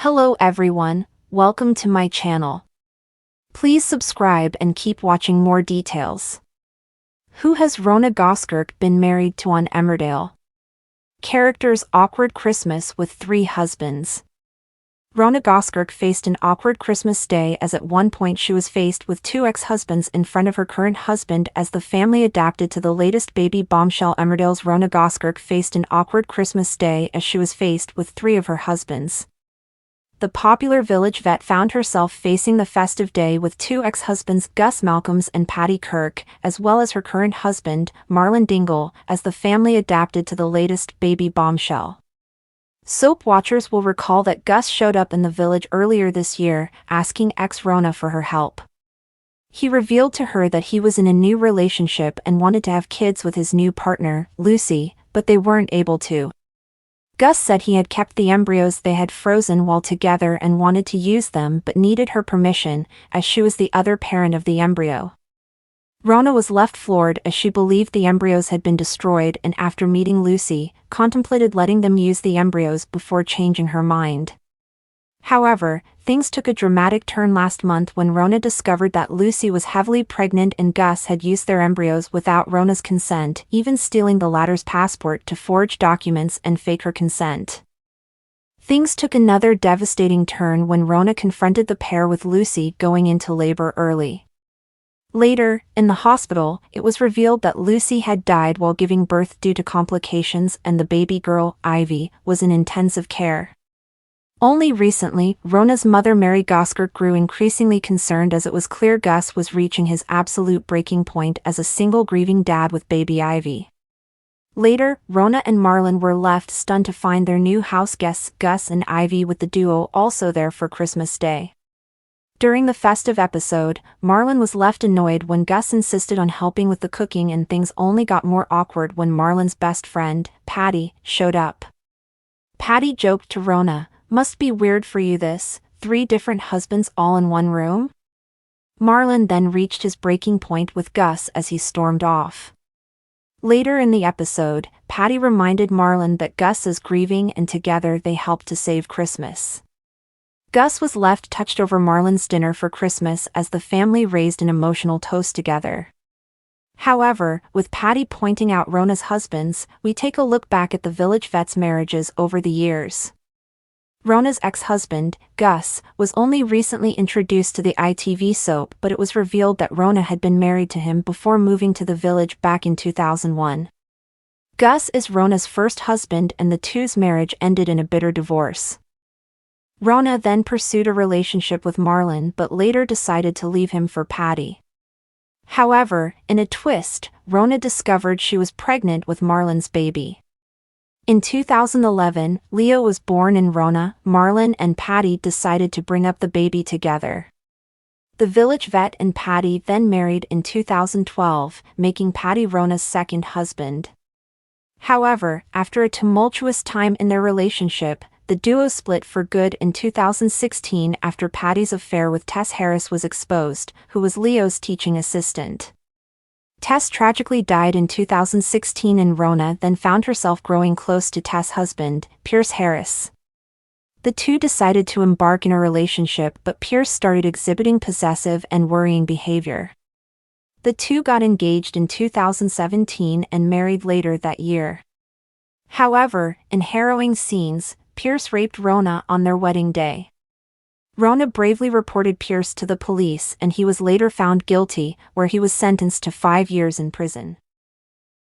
Hello everyone, welcome to my channel. Please subscribe and keep watching more details. Who has Rhona Goskirk been married to on Emmerdale? Characters awkward Christmas with 3 husbands. Rhona Goskirk faced an awkward Christmas day as at one point she was faced with 2 ex-husbands in front of her current husband as the family adapted to the latest baby bombshell. Emmerdale's Rhona Goskirk faced an awkward Christmas day as she was faced with 3 of her husbands. The popular village vet found herself facing the festive day with 2 ex-husbands, Gus Malcolms and Paddy Kirk, as well as her current husband, Marlon Dingle, as the family adapted to the latest baby bombshell. Soap watchers will recall that Gus showed up in the village earlier this year, asking ex-Rhona for her help. He revealed to her that he was in a new relationship and wanted to have kids with his new partner, Lucy, but they weren't able to. Gus said he had kept the embryos they had frozen while together and wanted to use them but needed her permission, as she was the other parent of the embryo. Rhona was left floored as she believed the embryos had been destroyed and after meeting Lucy, contemplated letting them use the embryos before changing her mind. However, things took a dramatic turn last month when Rhona discovered that Lucy was heavily pregnant and Gus had used their embryos without Rhona's consent, even stealing the latter's passport to forge documents and fake her consent. Things took another devastating turn when Rhona confronted the pair with Lucy going into labor early. Later, in the hospital, it was revealed that Lucy had died while giving birth due to complications and the baby girl, Ivy, was in intensive care. Only recently, Rhona's mother Mary Goskirk grew increasingly concerned as it was clear Gus was reaching his absolute breaking point as a single grieving dad with baby Ivy. Later, Rhona and Marlon were left stunned to find their new house guests Gus and Ivy with the duo also there for Christmas Day. During the festive episode, Marlon was left annoyed when Gus insisted on helping with the cooking and things only got more awkward when Marlon's best friend, Paddy, showed up. Paddy joked to Rhona, "Must be weird for you this, 3 different husbands all in one room?" Marlon then reached his breaking point with Gus as he stormed off. Later in the episode, Paddy reminded Marlon that Gus is grieving and together they helped to save Christmas. Gus was left touched over Marlon's dinner for Christmas as the family raised an emotional toast together. However, with Paddy pointing out Rhona's husbands, we take a look back at the village vet's marriages over the years. Rhona's ex-husband, Gus, was only recently introduced to the ITV soap, but it was revealed that Rhona had been married to him before moving to the village back in 2001. Gus is Rhona's first husband and the two's marriage ended in a bitter divorce. Rhona then pursued a relationship with Marlon but later decided to leave him for Paddy. However, in a twist, Rhona discovered she was pregnant with Marlon's baby. In 2011, Leo was born and Rhona, Marlon and Paddy decided to bring up the baby together. The village vet and Paddy then married in 2012, making Paddy Rhona's second husband. However, after a tumultuous time in their relationship, the duo split for good in 2016 after Paddy's affair with Tess Harris was exposed, who was Leo's teaching assistant. Tess tragically died in 2016 and Rhona then found herself growing close to Tess' husband, Pierce Harris. The two decided to embark in a relationship but Pierce started exhibiting possessive and worrying behavior. The two got engaged in 2017 and married later that year. However, in harrowing scenes, Pierce raped Rhona on their wedding day. Rhona bravely reported Pierce to the police and he was later found guilty, where he was sentenced to 5 years in prison.